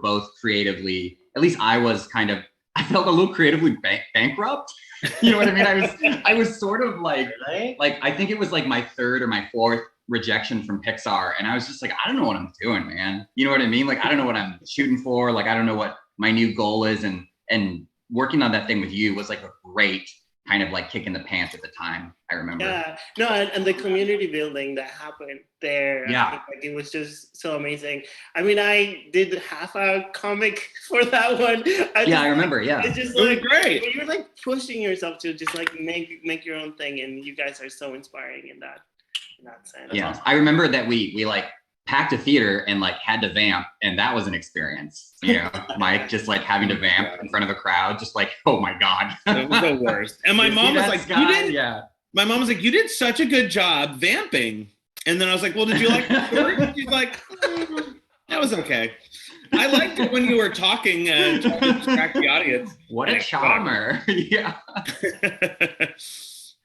both creatively, at least I felt a little creatively bankrupt. You know what I mean? I was sort of like I think it was like my third or my fourth rejection from Pixar. And I was just like, I don't know what I'm doing, man. You know what I mean? Like, I don't know what I'm shooting for. Like, I don't know what my new goal is. And working on that thing with you was like a great kind of like kick in the pants at the time, I remember. Yeah, no, and the community building that happened there, yeah, like, it was just so amazing. I mean, I did half a comic for that one. I remember, yeah. It's just like, great. You're like pushing yourself to just like make your own thing, and you guys are so inspiring in that sense. Yeah, awesome. I remember that we like packed a theater and like had to vamp, and that was an experience. You know, Mike just like having to vamp in front of a crowd, just like, oh my god, that was the worst. And my mom was like, "You did." Yeah. My mom was like, "You did such a good job vamping." And then I was like, "Well, did you like the story?" She's like, "That was okay." I liked it when you were talking trying to distract the audience. What a charmer! Yeah.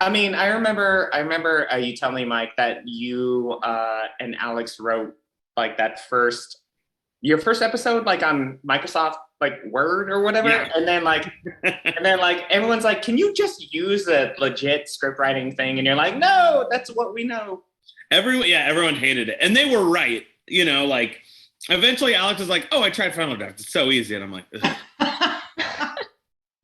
I mean, I remember you telling me, Mike, that you and Alex wrote like your first episode, like on Microsoft, like Word or whatever. Yeah. And then like everyone's like, can you just use a legit script writing thing? And you're like, no, that's what we know. Everyone hated it. And they were right. You know, like eventually Alex was like, oh, I tried Final Draft. It's so easy. And I'm like,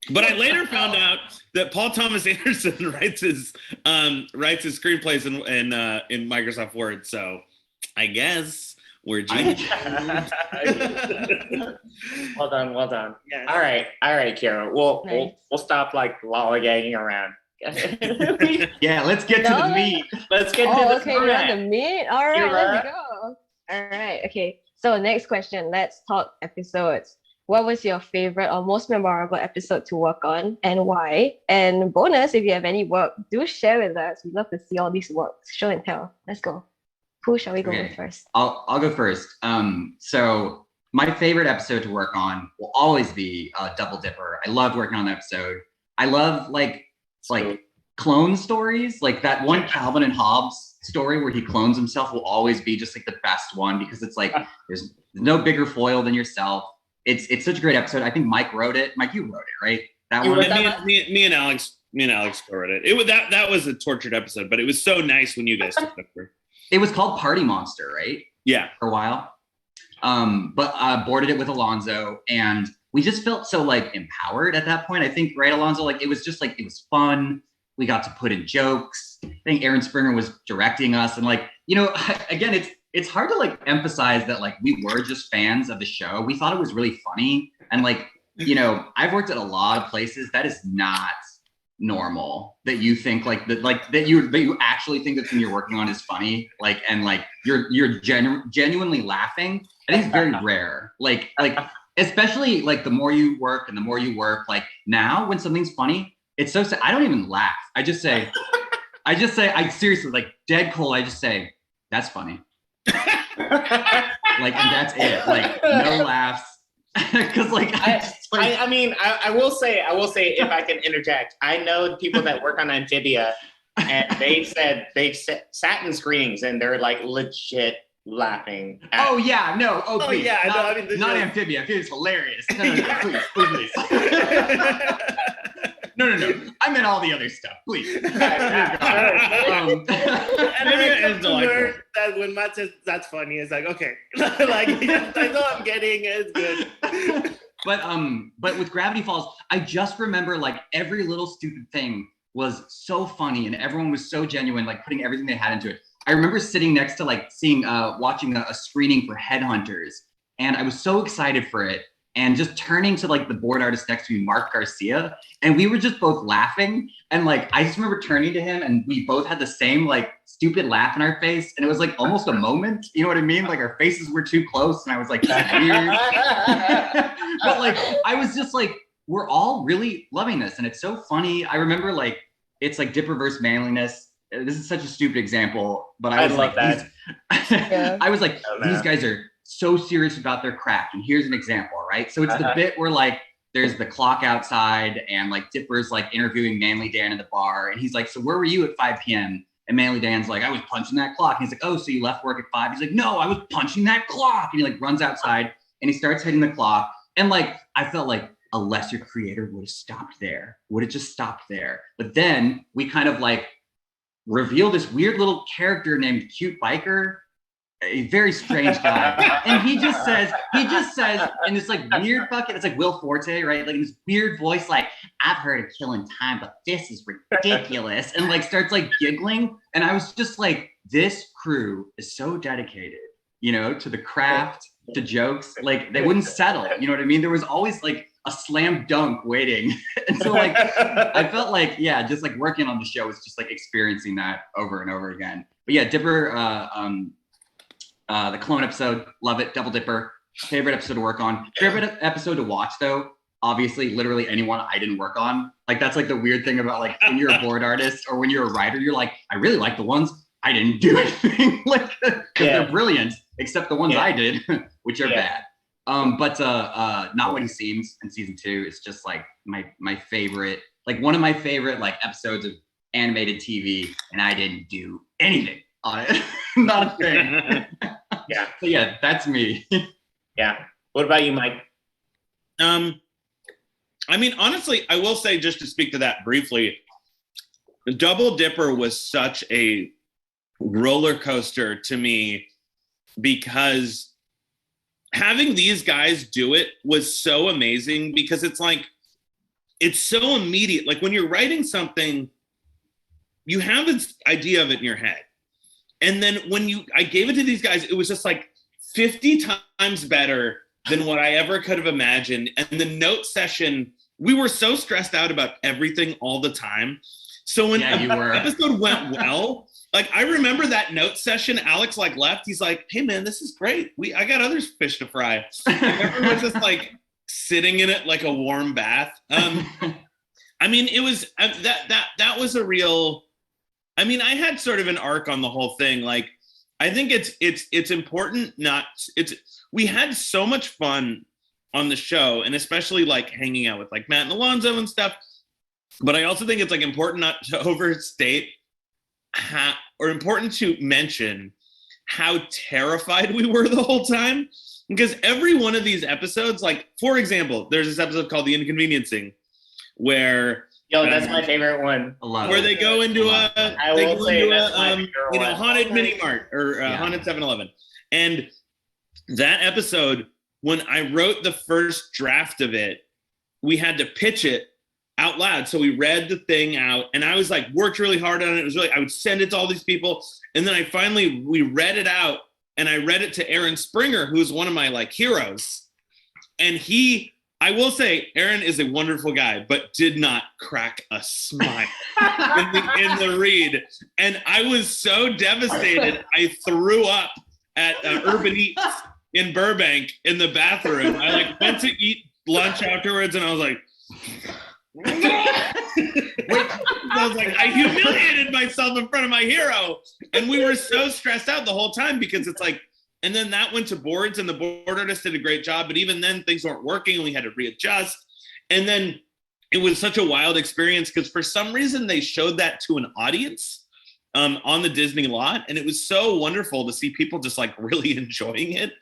but I later found out that Paul Thomas Anderson writes his screenplays in Microsoft Word. So I guess we're genius. Well done. Yeah. All right, Kira. We'll stop like lollygagging around. Yeah, let's get to the meat. Let's get to the format. The meat. All right, let's go. All right, okay. So next question. Let's talk episodes. What was your favorite or most memorable episode to work on, and why? And bonus, if you have any work, do share with us. We'd love to see all these works. Show and tell. Let's go. Who shall we go with first? I'll go first. So my favorite episode to work on will always be Double Dipper. I loved working on that episode. I love like clone stories. Like that one Calvin and Hobbes story where he clones himself will always be just like the best one, because it's like there's no bigger foil than yourself. It's such a great episode. I think Mike wrote it. Mike, you wrote it, right? That one. Me and Alex wrote it. That was a tortured episode, but it was so nice when you guys took over. It was called Party Monster, right? Yeah, for a while. But boarded it with Alonzo, and we just felt so like empowered at that point. I think, right, Alonzo? Like it was just like it was fun. We got to put in jokes. I think Aaron Springer was directing us, and like, you know, again, it's hard to like emphasize that like we were just fans of the show. We thought it was really funny. And like, you know, I've worked at a lot of places. That is not normal that you think that you actually think the thing you're working on is funny. Like, and like you're genuinely laughing. I think it's very rare. Like especially like the more you work, like now when something's funny, it's so sad. I don't even laugh. I seriously, like dead cold. I just say, that's funny. Like, and that's it. Like, no laughs. Because like, I will say, if I can interject, I know the people that work on Amphibia, and they sat in screenings and they're like legit laughing. Oh yeah, no. Oh, please. Yeah, no. I mean, not Amphibia. Amphibia's hilarious. No, please. No. I meant all the other stuff. Please. And I that when Matt says that's funny, it's like, okay, like I know I'm getting it's good. But with Gravity Falls, I just remember like every little stupid thing was so funny, and everyone was so genuine, like putting everything they had into it. I remember sitting next to like watching a screening for Headhunters, and I was so excited for it. And just turning to like the board artist next to me, Mark Garcia, and we were just both laughing. And like, I just remember turning to him, and we both had the same like stupid laugh in our face. And it was like almost a moment, you know what I mean? Like our faces were too close, and I was like, that's weird. But like, I was just like, we're all really loving this. And it's so funny. I remember like, it's like Dipper versus Manliness. This is such a stupid example, but I was like, I was like, these guys are so serious about their craft. And here's an example, right? So it's the bit where like there's the clock outside, and like Dipper's like interviewing Manly Dan in the bar, and he's like, so where were you at 5 p.m.? And Manly Dan's like, I was punching that clock. And he's like, oh, so you left work at 5? He's like, no, I was punching that clock. And he like runs outside, and he starts hitting the clock. And like, I felt like a lesser creator would have stopped there, would have just stopped there. But then we kind of like reveal this weird little character named Cute Biker, a very strange guy. And he just says in this like weird fucking, it's like Will Forte, right? Like in this weird voice, like, I've heard of killing time, but this is ridiculous. And like starts like giggling. And I was just like, this crew is so dedicated, you know, to the craft, to jokes. Like they wouldn't settle, you know what I mean? There was always like a slam dunk waiting. And so like, I felt like, yeah, just like working on the show was just like experiencing that over and over again. But yeah, Dipper, the clone episode, love it. Double Dipper, favorite episode to work on. Favorite episode to watch though, obviously, literally anyone I didn't work on. Like that's like the weird thing about like when you're a board artist or when you're a writer, you're like, I really like the ones I didn't do anything like, because they're brilliant, except the ones I did, which are bad. But Not What He Seems in season 2 is just like my favorite, like one of my favorite like episodes of animated TV, and I didn't do anything on it. Not a thing. Yeah. So yeah, that's me. Yeah. What about you, Mike? I mean, honestly, I will say, just to speak to that briefly, Double Dipper was such a roller coaster to me, because having these guys do it was so amazing, because it's like, it's so immediate. Like when you're writing something, you have this idea of it in your head. And then when I gave it to these guys, it was just like 50 times better than what I ever could have imagined. And the note session, we were so stressed out about everything all the time. So when the episode went well, like I remember that note session, Alex like left. He's like, hey man, this is great. I got other fish to fry. And everyone's just like sitting in it like a warm bath. I mean, it was that was a real, I mean, I had sort of an arc on the whole thing. Like, I think it's important we had so much fun on the show, and especially like hanging out with like Matt and Alonzo and stuff. But I also think it's like important not to overstate or important to mention how terrified we were the whole time. Because every one of these episodes, like, for example, there's this episode called The Inconveniencing, where that's my favorite one. Where they go into haunted mini mart or haunted 7-Eleven. And that episode, when I wrote the first draft of it, we had to pitch it out loud. So we read the thing out, and I was like, worked really hard on it. It was really, I would send it to all these people. And then we read it out, and I read it to Aaron Springer, who's one of my like heroes. And I will say, Aaron is a wonderful guy, but did not crack a smile in the read. And I was so devastated, I threw up at Urban Eats in Burbank in the bathroom. I like went to eat lunch afterwards, and I was like, I humiliated myself in front of my hero. And we were so stressed out the whole time, because it's like, and then that went to boards, and the board artist did a great job. But even then things weren't working, and we had to readjust. And then it was such a wild experience, because for some reason they showed that to an audience on the Disney lot. And it was so wonderful to see people just like really enjoying it.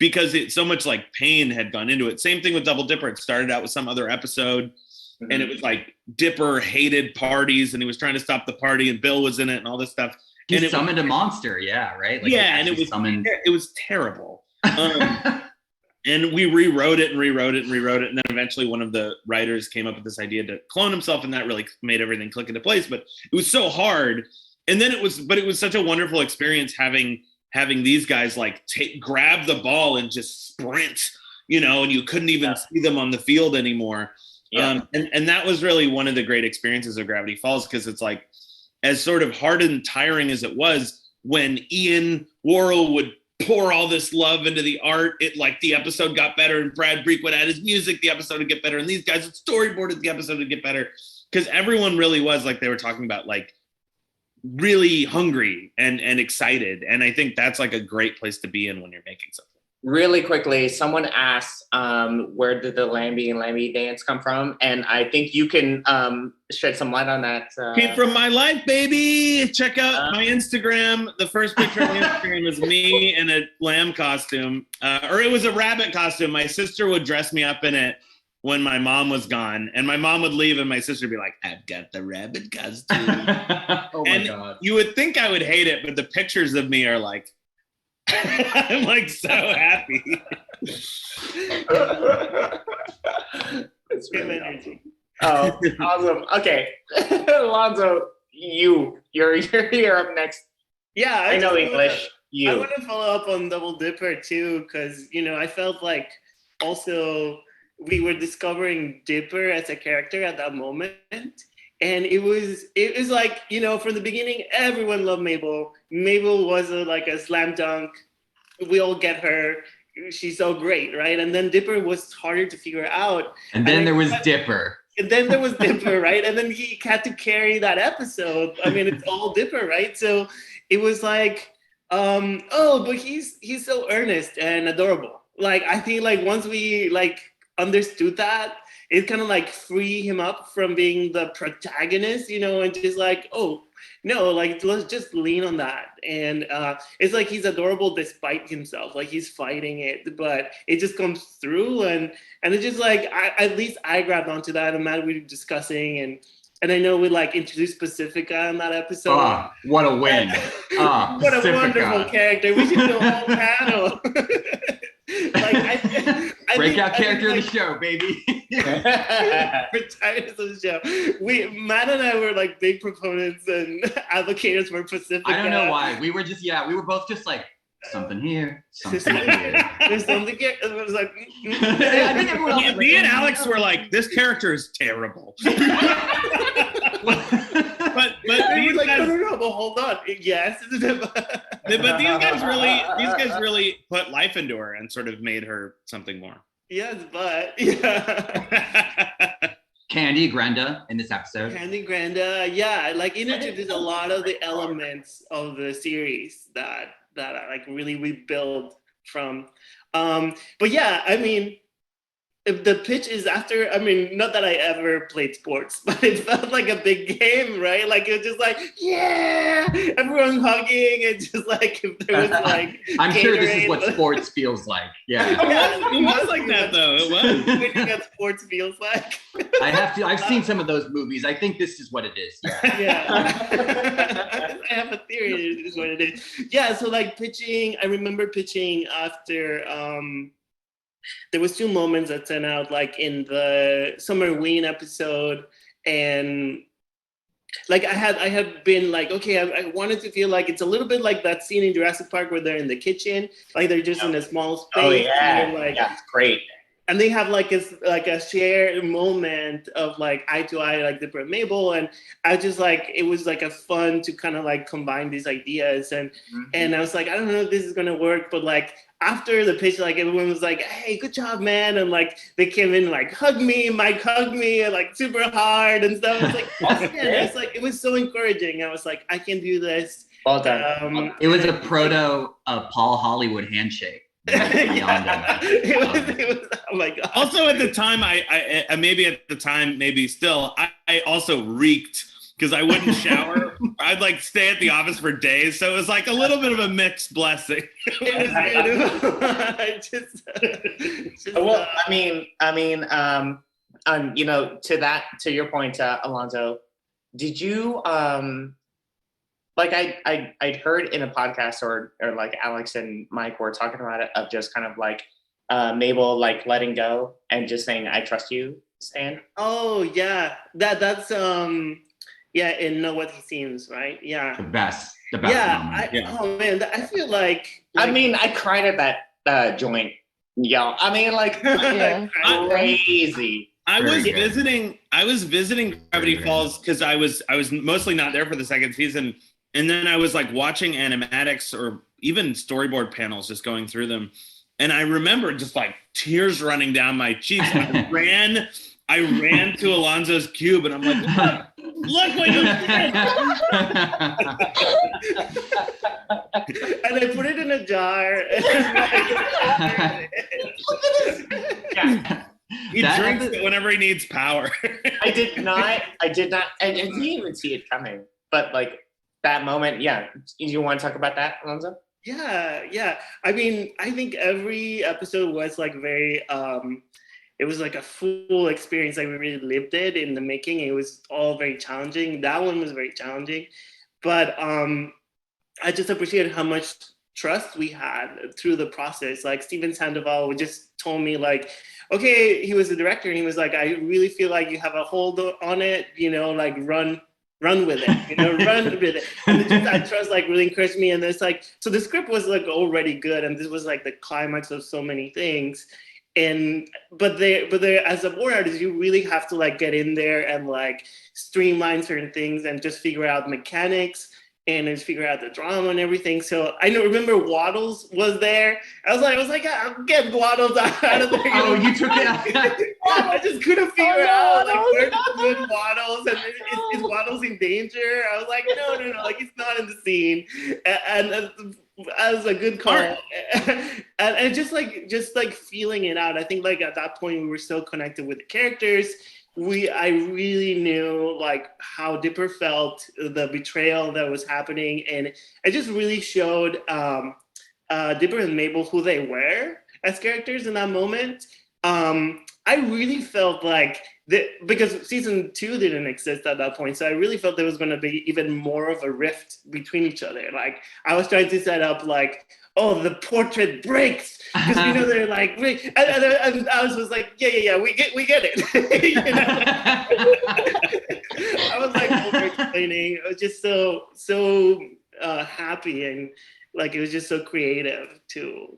Because so much like pain had gone into it. Same thing with Double Dipper. It started out with some other episode, and it was like Dipper hated parties, and he was trying to stop the party, and Bill was in it and all this stuff. He summoned a monster, right? Like and it was terrible. And we rewrote it, and then eventually one of the writers came up with this idea to clone himself, and that really made everything click into place. But it was so hard. And then it was such a wonderful experience having these guys like grab the ball and just sprint, and you couldn't even see them on the field anymore. And that was really one of the great experiences of Gravity Falls, because it's like, as sort of hard and tiring as it was, when Ian Worrell would pour all this love into the art, the episode got better, and Brad Breek would add his music, the episode would get better, and these guys would storyboard the episode would get better, because everyone really was, like they were talking about, like really hungry and excited. And I think that's like a great place to be in when you're making something. really quickly, someone asked, where did the Lamby and Lamby dance come from? And I think you can shed some light on that. Came from my life, baby. Check out my Instagram. The first picture on Instagram is me in a lamb costume, or it was a rabbit costume. My sister would dress me up in it when my mom was gone, and my mom would leave, and my sister would be like, "I've got the rabbit costume." Oh my God! You would think I would hate it, but the pictures of me are like, I'm like so happy. It's really energy. Oh, awesome. Okay, Alonzo, you're up next. Yeah, I know English. I want to follow up on Double Dipper too, because I felt like also we were discovering Dipper as a character at that moment, and it was like from the beginning everyone loved Mabel. Mabel was like a slam dunk. We all get her. She's so great, right? And then Dipper was harder to figure out. And then there was Dipper. And then there was Dipper, right? And then he had to carry that episode. I mean, it's all Dipper, right? So it was like, but he's so earnest and adorable. Like I think like once we like understood that, it kind of like free him up from being the protagonist, and just like, oh no, like let's just lean on that. And it's like he's adorable despite himself, like he's fighting it, but it just comes through, and it's just like at least I grabbed onto that. And Matt, we were discussing, and I know we like introduced Pacifica in that episode. What a win! What a wonderful character. We should do a whole panel. Breakout character of the show, baby. Protagonist of the show. Matt and I were like big proponents and advocates for Pacifica. I don't know why. We were both just like something here, something here. There's something here. It was like. I think everyone else me and Alex were like, this character is terrible. But these like, guys, no, but hold on. Yes. But these guys really put life into her and sort of made her something more. Yes, but yeah. Candy Granda in this episode. Candy Granda, yeah, like introduced a lot of the elements of the series that I like really rebuild from. But yeah, I mean, if the pitch is after, I mean, not that I ever played sports, but it felt like a big game, right? Like it was just like, yeah, everyone hugging, and just like if there was like. I'm sure this is what sports feels like. Yeah. It was like that though. It was. What do you think sports feels like? I've seen some of those movies. I think this is what it is. Yeah. I have a theory. This is what it is. Yeah. So like pitching, I remember pitching after. There was 2 moments that turned out like in the Summer Ween episode, and like I had been like, okay, I wanted to feel like it's a little bit like that scene in Jurassic Park where they're in the kitchen, like they're just in a small space. Oh yeah, like, yeah, it's great. And they have like a shared moment of like eye to eye, like Dipper and Mabel, and I just like it was like a fun to kind of like combine these ideas, and I was like, I don't know if this is gonna work, but like after the pitch, like everyone was like, hey, good job, man, and like they came in like Mike hugged me, and like super hard and stuff. It's like awesome. It's like it was so encouraging. I was like, I can do this. Well done. It was a proto Paul Hollywood handshake. It was, oh my god. Also at the time, I maybe at the time, maybe still, I also reeked because I wouldn't shower. I'd like stay at the office for days, so it was like a little bit of a mixed blessing. Well, I mean, to your point, Alonzo, did you like I'd heard in a podcast or like Alex and Mike were talking about it, of just kind of like Mabel like letting go and just saying, I trust you, Stan? Oh yeah, that's yeah, in Know What He Seems, right? Yeah, the best yeah, moment. Oh man, I feel like I mean, I cried at that joint, y'all. I mean, like crazy. I was visiting Gravity Falls because I was mostly not there for the second season. And then I was like watching animatics or even storyboard panels, just going through them. And I remember just like tears running down my cheeks. I ran I ran to Alonzo's cube and I'm like, look what you did. And I put it in a jar. He drinks it whenever he needs power. I did not, and you didn't even see it coming. But like that moment, you want to talk about that, Alonzo? Yeah. I mean, I think every episode was like very, it was like a full experience. Like we really lived it in the making. It was all very challenging. That one was very challenging, but I just appreciated how much trust we had through the process. Like Steven Sandoval just told me like, okay, he was the director and he was like, I really feel like you have a hold on it, like run with it, run with it. And that trust like really encouraged me. And there's like, so the script was like already good. And this was like the climax of so many things. But there, as a board artist, you really have to like get in there and like streamline certain things and just figure out mechanics and just figure out the drama and everything. So I remember Waddles was there. I was like, I'll get Waddles out of there. Oh, you took it out. I just couldn't figure out like where to put Waddles and is Waddles in danger? I was like, no, like he's not in the scene. And that was a good call. And just like feeling it out. I think like at that point we were so connected with the characters. I really knew like how Dipper felt, the betrayal that was happening, and it just really showed Dipper and Mabel who they were as characters in that moment. I really felt like because season 2 didn't exist at that point, so I really felt there was going to be even more of a rift between each other. Like I was trying to set up like, oh, the portrait breaks because they're like, and I was like, yeah, we get it. I was like over explaining. I was just so happy, and like it was just so creative to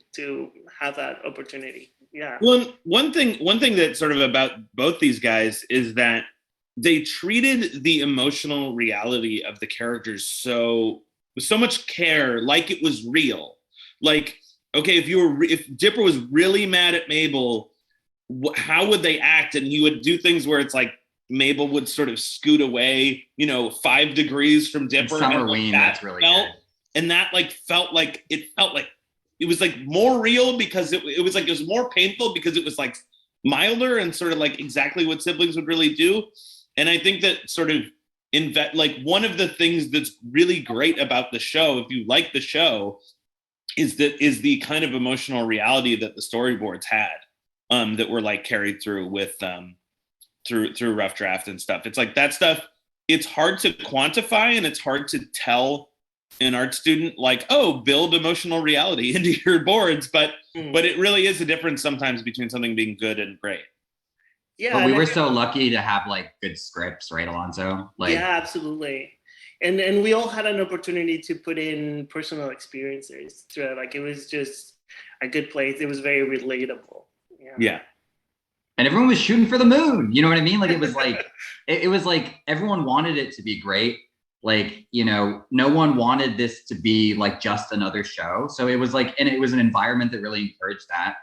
have that opportunity. Yeah. One thing that sort of about both these guys is that they treated the emotional reality of the characters with so much care, like it was real. Like, okay, if Dipper was really mad at Mabel, how would they act? And he would do things where it's like Mabel would sort of scoot away, 5 degrees from Dipper. Summerween, that's really good. And that felt like it was like more real because it was more painful because it was like milder and sort of like exactly what siblings would really do. And I think that sort of one of the things that's really great about the show, if you like the show, is the kind of emotional reality that the storyboards had that were like carried through with through rough draft and stuff. It's like that stuff, it's hard to quantify and it's hard to tell an art student like, oh, build emotional reality into your boards, but it really is a difference sometimes between something being good and great. Yeah, but we were so lucky to have like good scripts, right, Alonzo? Like, yeah, absolutely. And we all had an opportunity to put in personal experiences through it. Like it was just a good place. It was very relatable. Yeah. And everyone was shooting for the moon. You know what I mean? Like it was like it was like everyone wanted it to be great. Like, no one wanted this to be like just another show. So it was like, and it was an environment that really encouraged that.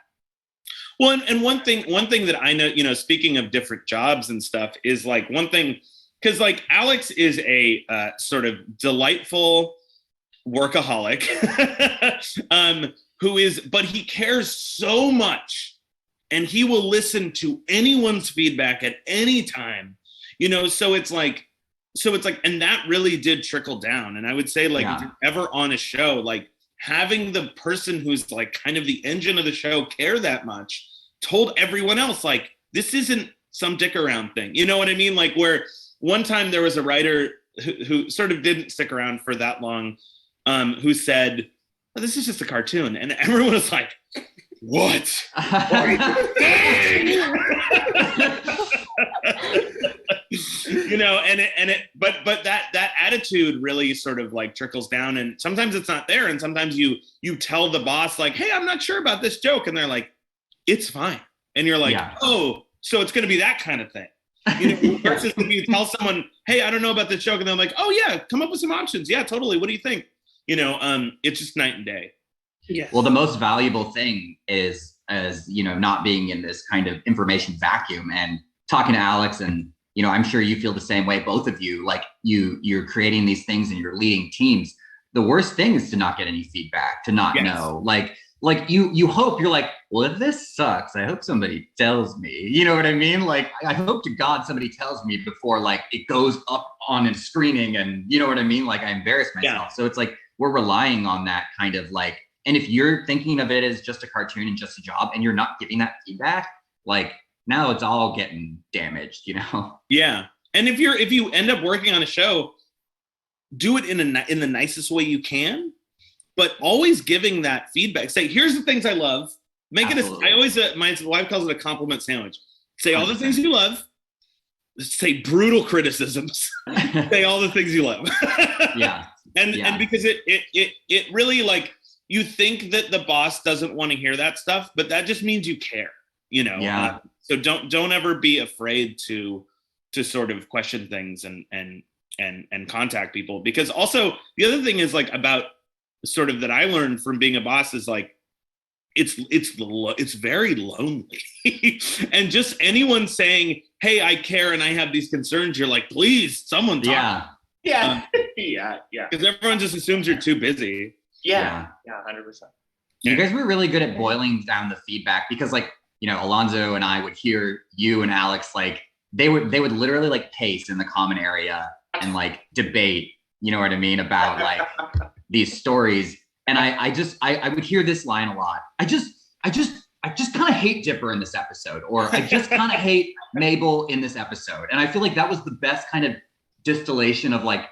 Well, and one thing that I know, speaking of different jobs and stuff, is like one thing, because like Alex is a sort of delightful workaholic but he cares so much and he will listen to anyone's feedback at any time, so it's like, and that really did trickle down. And I would say like, if you're ever on a show, like having the person who's like kind of the engine of the show care that much told everyone else, like, this isn't some dick around thing. You know what I mean? Like where one time there was a writer who sort of didn't stick around for that long, who said, oh, this is just a cartoon. And everyone was like, what? But that attitude really sort of like trickles down, and sometimes it's not there, and sometimes you tell the boss like, hey, I'm not sure about this joke, and they're like, it's fine, and you're like, oh, so it's going to be that kind of thing, versus if you tell someone, hey, I don't know about this joke, and they're like, oh yeah, come up with some options, yeah, totally, what do you think? It's just night and day. Yes. Well, the most valuable thing is, as not being in this kind of information vacuum and talking to Alex, and I'm sure you feel the same way, both of you, like you're creating these things and you're leading teams. The worst thing is to not get any feedback, to not know. Like you hope, you're like, well, if this sucks, I hope somebody tells me. You know what I mean? Like, I hope to God somebody tells me before like it goes up on a screening, and you know what I mean? Like I embarrass myself. So it's like we're relying on that kind of like, and if you're thinking of it as just a cartoon and just a job and you're not giving that feedback, like now it's all getting damaged, Yeah. And if you end up working on a show, do it in the nicest way you can, but always giving that feedback. Say, here's the things I love. Make Absolutely. It I always, my wife calls it a compliment sandwich. Say all the things you love. Say brutal criticisms. Say all the things you love. And because it really, like, you think that the boss doesn't want to hear that stuff, but that just means you care, so don't ever be afraid to sort of question things and contact people. Because also the other thing is like about sort of that I learned from being a boss is like, it's very lonely. And just anyone saying, hey, I care and I have these concerns, you're like, please, someone talk. Yeah. Because everyone just assumes you're too busy. Yeah, 100%. You guys were really good at boiling down the feedback, because like, Alonzo and I would hear you and Alex, like they would literally like pace in the common area and like debate, you know what I mean, about like these stories. And I would hear this line a lot. I just kind of hate Dipper in this episode, or I just kind of hate Mabel in this episode. And I feel like that was the best kind of distillation of like,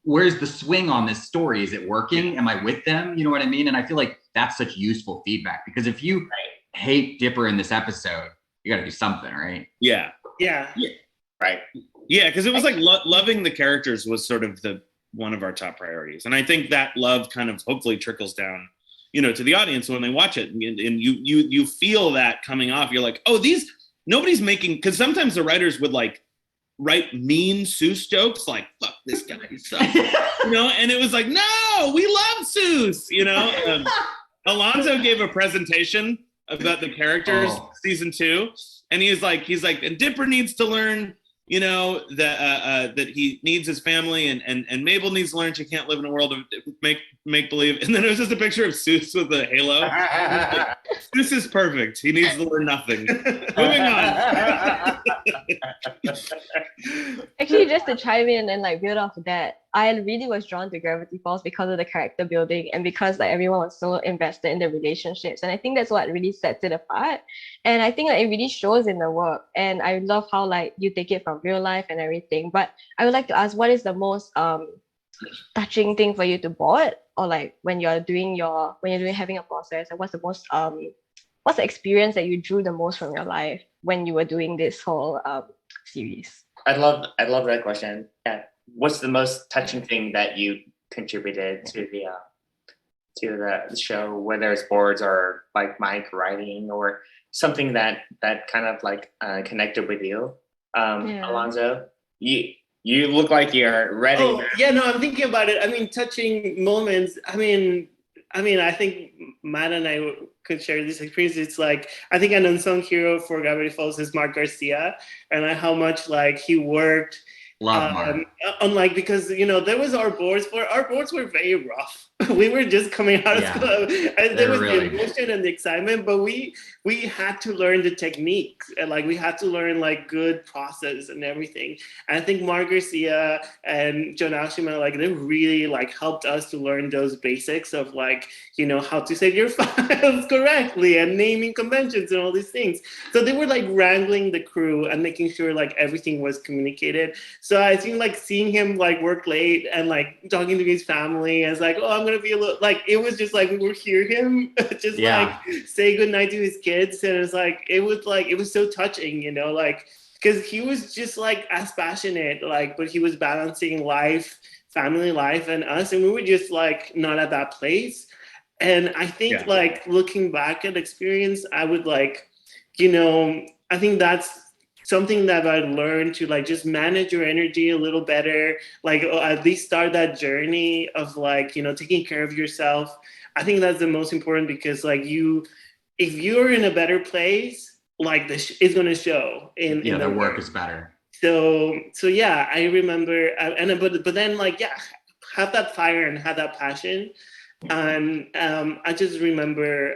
where's the swing on this story? Is it working? Am I with them? You know what I mean? And I feel like that's such useful feedback, because if you hate Dipper in this episode, you got to do something, right? Yeah. Right. Yeah, because it was like loving the characters was sort of one of our top priorities. And I think that love kind of hopefully trickles down, to the audience when they watch it. And you feel that coming off. You're like, oh, nobody's making, because sometimes the writers would like write mean Seuss jokes like, fuck this guy, sucks. And it was like, no, we love Seuss, Alonzo gave a presentation about the characters season 2, and he's like, and Dipper needs to learn, that he needs his family, and Mabel needs to learn she can't live in a world of make believe. And then it was just a picture of Seuss with a halo. Like, Seuss is perfect. He needs to learn nothing. Moving on. Actually, just to chime in and like build off of that, I really was drawn to Gravity Falls because of the character building and because like everyone was so invested in the relationships. And I think that's what really sets it apart. And I think like, it really shows in the work. And I love how like you take it from real life and everything. But I would like to ask, what is the most touching thing for you to board, or like when you're having a process, and what's the experience that you drew the most from your life when you were doing this whole series? I love that question. Yeah. What's the most touching thing that you contributed to the show, whether it's boards or like Mike writing or something that kind of like connected with you? Alonzo, you look like you're ready. Oh, yeah, no, I'm thinking about it. I mean, touching moments. I mean, I think Matt and I could share this experience. It's like, I think an unsung hero for Gravity Falls is Mark Garcia, and how much like he worked. Love Mark. Unlike, because there was our boards were very rough. We were just coming out of school, and there was the emotion and the excitement, but we had to learn the techniques, and like we had to learn like good process and everything. And I think Mark Garcia and John Ashima, like they really like helped us to learn those basics of like how to save your files correctly and naming conventions and all these things. So they were like wrangling the crew and making sure like everything was communicated. So I think like seeing him like work late and like talking to his family as like, oh, I'm gonna be a little, like it was just like we would hear him just like say goodnight to his kids, and it was so touching, like because he was just like as passionate, like, but he was balancing life, family life, and us, and we were just like not at that place. And I think like looking back at the experience, I would like, I think that's something that I learned to like just manage your energy a little better, like at least start that journey of like, taking care of yourself. I think that's the most important, because like if you're in a better place, like is going to show in their work is better. So yeah, I remember, but then like, yeah, have that fire and have that passion. And I just remember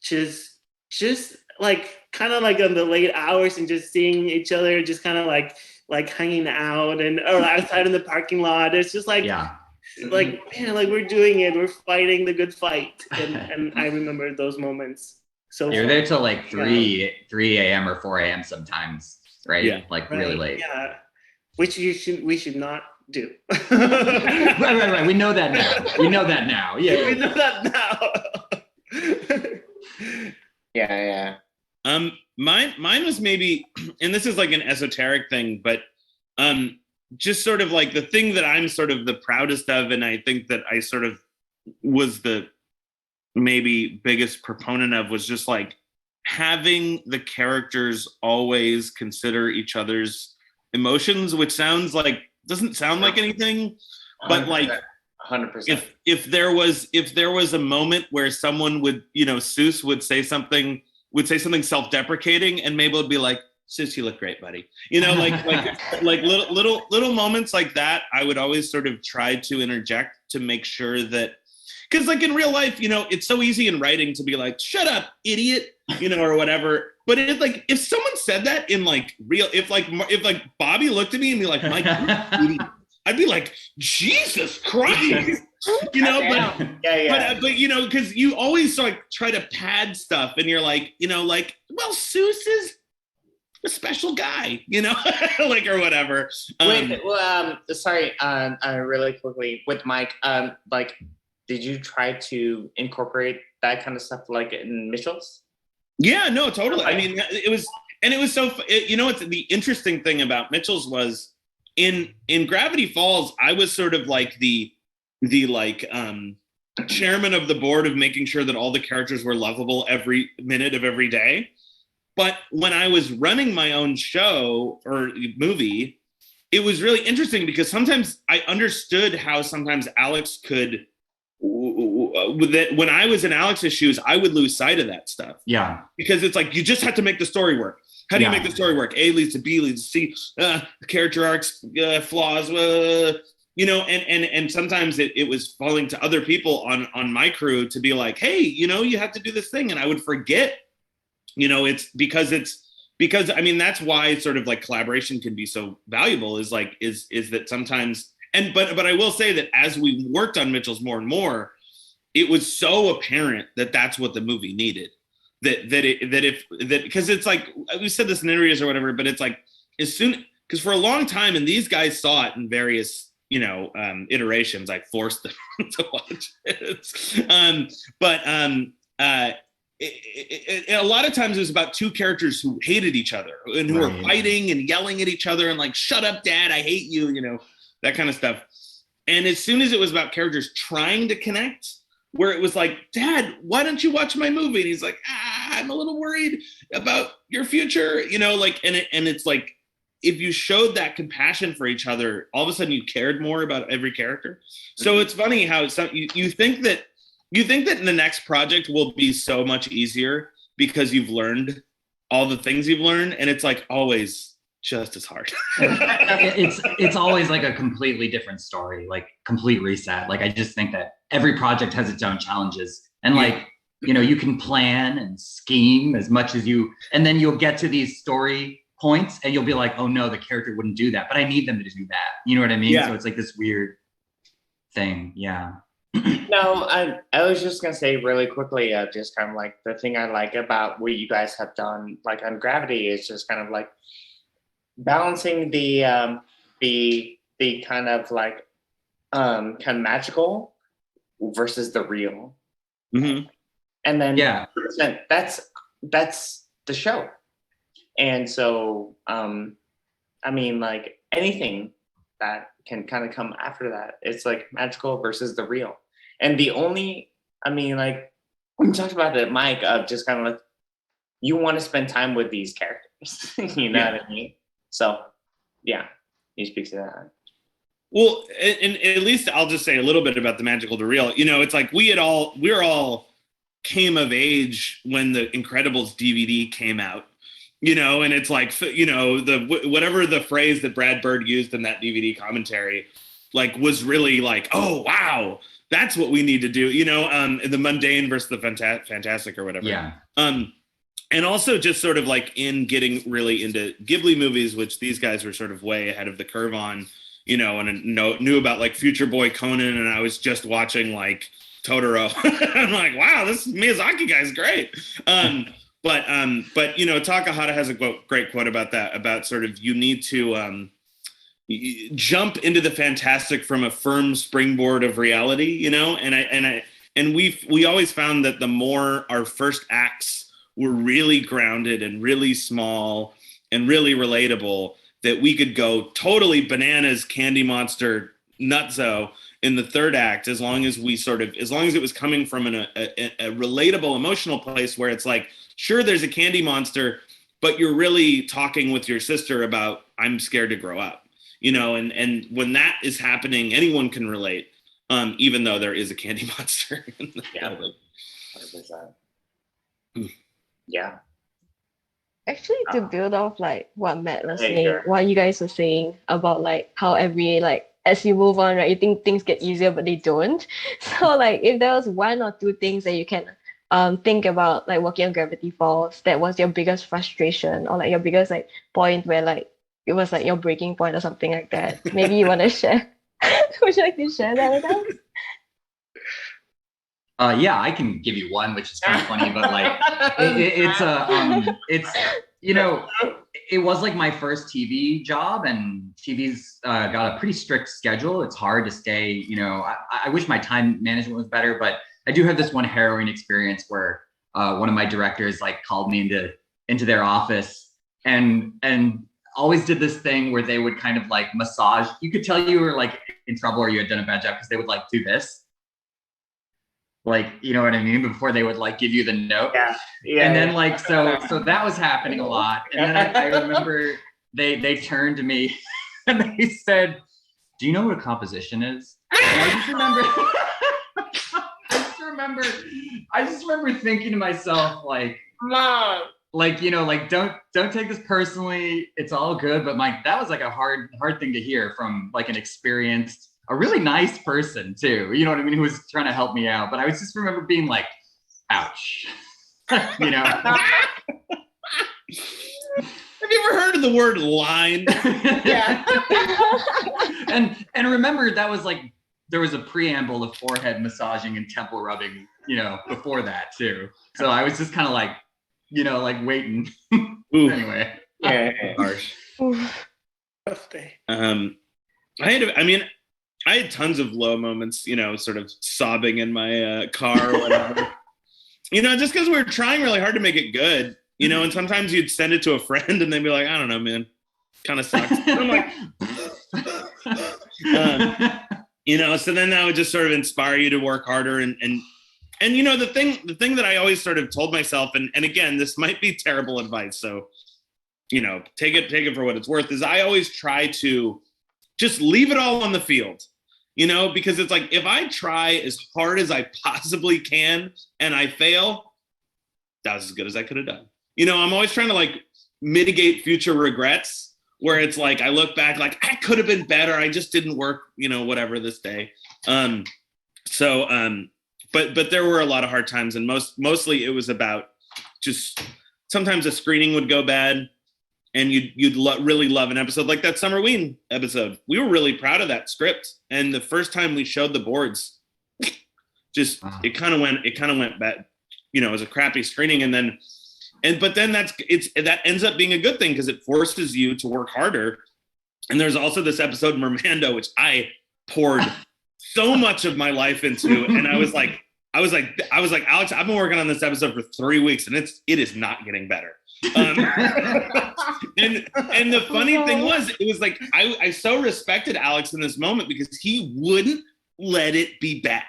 just like kind of like on the late hours and just seeing each other, just kind of like hanging out or outside in the parking lot. It's just like, like, man, like we're doing it, we're fighting the good fight. And I remember those moments. So you're there till like 3 a.m. or 4 a.m. sometimes, right? Yeah. Like really late. Yeah, which we should not do. right. We know that now. Yeah. We know that now. Yeah. Mine was maybe, and this is like an esoteric thing, but just sort of like the thing that I'm sort of the proudest of, and I think that I sort of was the maybe biggest proponent of, was just like having the characters always consider each other's emotions, which doesn't sound like anything, but like 100%. If there was a moment where someone would, Seuss would say something self-deprecating, and Mabel would be like, "Seuss, you look great, buddy." Like little moments like that, I would always sort of try to interject to make sure that, because like in real life, it's so easy in writing to be like, "Shut up, idiot," or whatever. But it's like, if someone said that in like real, if Bobby looked at me and be like, "Mike, you're an idiot," I'd be like, "Jesus Christ," But because you always like try to pad stuff, and you're like, well, Seuss is a special guy, like, or whatever. Sorry, really quickly with Mike, like, did you try to incorporate that kind of stuff like in Mitchell's? Yeah, no, totally. I mean, it was so, it's the interesting thing about Mitchell's was in Gravity Falls, I was sort of like the chairman of the board of making sure that all the characters were lovable every minute of every day. But when I was running my own show or movie, it was really interesting because sometimes I understood how sometimes Alex could, when I was in Alex's shoes, I would lose sight of that stuff. Yeah. Because it's like, you just have to make the story work. How do you make the story work? A leads to B leads to C, character arcs, flaws, and sometimes it was falling to other people on my crew to be like, hey, you have to do this thing. And I would forget, it's because I mean, that's why sort of like collaboration can be so valuable is that sometimes, but I will say that as we worked on Mitchell's more and more, it was so apparent that that's what the movie needed. Because it's like, we said this in interviews or whatever, but it's like, because for a long time, and these guys saw it in various, iterations, I forced them to watch it. A lot of times it was about two characters who hated each other and who were fighting and yelling at each other and like, "Shut up, Dad, I hate you," that kind of stuff. And as soon as it was about characters trying to connect, where it was like, "Dad, why don't you watch my movie?" And he's like, "I'm a little worried about your future," and it's like, if you showed that compassion for each other, all of a sudden you cared more about every character. So it's funny how you think that in the next project will be so much easier because you've learned all the things you've learned, and it's like always just as hard. it's always like a completely different story, like complete reset. Like I just think that every project has its own challenges, and like you can plan and scheme as much as and then you'll get to these story points and you'll be like, oh no, the character wouldn't do that, but I need them to do that. You know what I mean? Yeah. So it's like this weird thing. Yeah. No, I was just gonna say really quickly, just kind of like the thing I like about what you guys have done, like on Gravity, is just kind of like balancing the kind of like kind of magical versus the real, and then that's the show. And so, I mean, like anything that can kind of come after that, it's like magical versus the real. And like we talked about it, Mike, of just kind of like, you want to spend time with these characters, you know what I mean? So, yeah, he speaks to that. Well, and at least I'll just say a little bit about the magical to real. It's like we're all came of age when the Incredibles DVD came out, you know, and it's like, you know, whatever the phrase that Brad Bird used in that DVD commentary, like, was really like, oh, wow, that's what we need to do, you know, the mundane versus the fantastic or whatever. Yeah. And also just sort of like in getting really into Ghibli movies, which these guys were sort of way ahead of the curve on, you know, and knew about like Future Boy Conan, and I was just watching like Totoro. I'm like, wow, this Miyazaki guy's great. But you know, Takahata has a great quote about that, about sort of you need to jump into the fantastic from a firm springboard of reality, you know, and we always found that the more our first acts were really grounded and really small and really relatable, that we could go totally bananas, candy monster, nutso in the third act, as long as it was coming from a relatable emotional place where it's like, sure, there's a candy monster, but you're really talking with your sister about, I'm scared to grow up, you know, and when that is happening, anyone can relate, even though there is a candy monster. Yeah. 100%. Yeah. Actually, to build off like what Matt was saying, what you guys were saying about like how every like as you move on, right, you think things get easier, but they don't. So like if there was one or two things that you can think about like working on Gravity Falls, that was your biggest frustration or like your biggest like point where like it was like your breaking point or something like that. Maybe you want to share. Would you like to share that with us? Yeah, I can give you one, which is kind of funny, but like it's you know, it was like my first TV job, and TV's got a pretty strict schedule. It's hard to stay, you know, I wish my time management was better, but I do have this one harrowing experience where one of my directors like called me into their office and always did this thing where they would kind of like massage. You could tell you were like in trouble or you had done a bad job because they would like do this. Like, you know what I mean? Before they would like give you the note. Yeah. And then like, so that was happening a lot. And then I remember they turned to me and they said, do you know what a composition is? And I just remember thinking to myself, like, Mom, like, you know, like, don't take this personally. It's all good. But Mike, that was like a hard thing to hear from like an experienced, a really nice person too, you know what I mean, who was trying to help me out. But I was just remember being like, ouch, you know. Have you ever heard of the word line? Yeah. and remember, that was like, there was a preamble of forehead massaging and temple rubbing, you know, before that too. So I was just kind of like, you know, like waiting. Anyway. Yeah. Harsh. Rough day. I had tons of low moments, you know, sort of sobbing in my car or whatever, you know, just because we were trying really hard to make it good, you know, and sometimes you'd send it to a friend and they'd be like, I don't know, man, kind of sucks. And I'm like, you know, so then that would just sort of inspire you to work harder. And you know, the thing that I always sort of told myself, and again, this might be terrible advice, so, you know, take it for what it's worth, is I always try to just leave it all on the field. You know, because it's like, if I try as hard as I possibly can and I fail, that was as good as I could have done. You know, I'm always trying to like mitigate future regrets, where it's like, I look back like, I could have been better. I just didn't work, you know, whatever this day. But there were a lot of hard times, and mostly it was about just sometimes a screening would go bad. And you'd really love an episode like that Summerween episode. We were really proud of that script, and the first time we showed the boards, just it kind of went bad. You know, it was a crappy screening, but then that ends up being a good thing because it forces you to work harder. And there's also this episode Mermando, which I poured so much of my life into, and I was like, Alex, I've been working on this episode for 3 weeks, and it is not getting better. And the funny thing was, it was like I so respected Alex in this moment because he wouldn't let it be bad.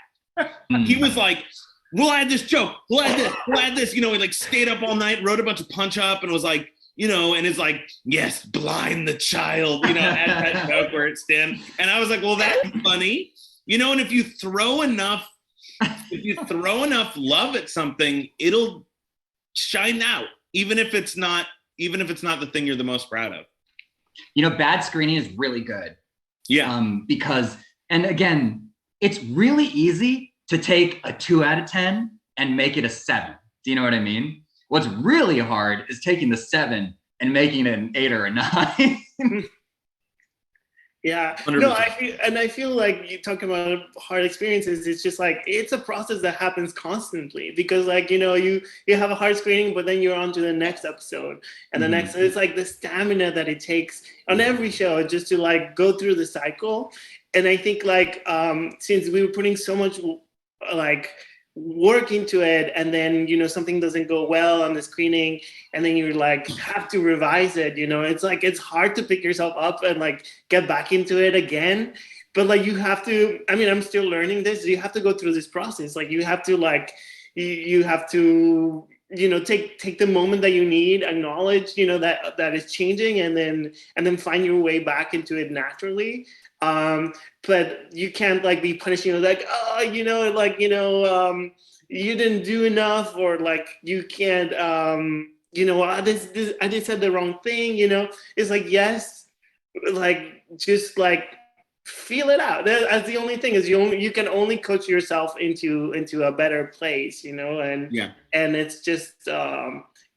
He was like, we'll add this joke, we'll add this, you know. He like stayed up all night, wrote a bunch of punch up, and was like, you know, and it's like, yes, blind the child, you know, add that joke where it stands. And I was like, well, that's funny, you know. And if you throw enough if you throw enough love at something, it'll shine out, even if it's not the thing you're the most proud of. You know, bad screening is really good. Yeah. Because, and again, it's really easy to take a 2 out of 10 and make it a 7. Do you know what I mean? What's really hard is taking the 7 and making it an 8 or a 9. Yeah, 100%. no, I feel like you talk about hard experiences. It's just like, it's a process that happens constantly because like, you know, you have a hard screening, but then you're on to the next episode and the next, it's like the stamina that it takes on every show just to like go through the cycle. And I think like, since we were putting so much like work into it and then, you know, something doesn't go well on the screening and then you like have to revise it, you know, it's like, it's hard to pick yourself up and like get back into it again. But like, you have to, I mean, I'm still learning this. You have to go through this process. Like you have to like, you have to, you know, take the moment that you need, acknowledge, you know, that is changing and then find your way back into it naturally. But you can't like be punishing like, oh, you know, like, you know, you didn't do enough or like you can't, you know, I just said the wrong thing, you know. It's like, yes, like just like feel it out. That's the only thing is you can only coach yourself into a better place, you know, and it's just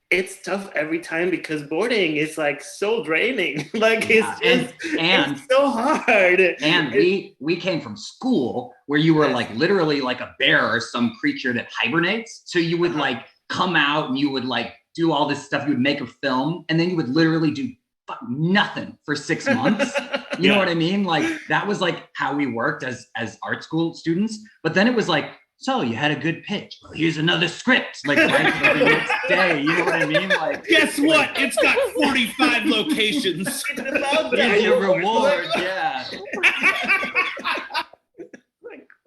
it's tough every time because boarding is like so draining. Like it's so hard. And we came from school where you were like literally like a bear or some creature that hibernates. So you would like come out and you would like do all this stuff. You would make a film and then you would literally do nothing for 6 months. You know what I mean? Like that was like how we worked as art school students. But then it was like, so you had a good pitch. Well, here's another script. Like right the next day. You know what I mean? Like guess what? It's got 45 locations. Here's your reward. Yeah.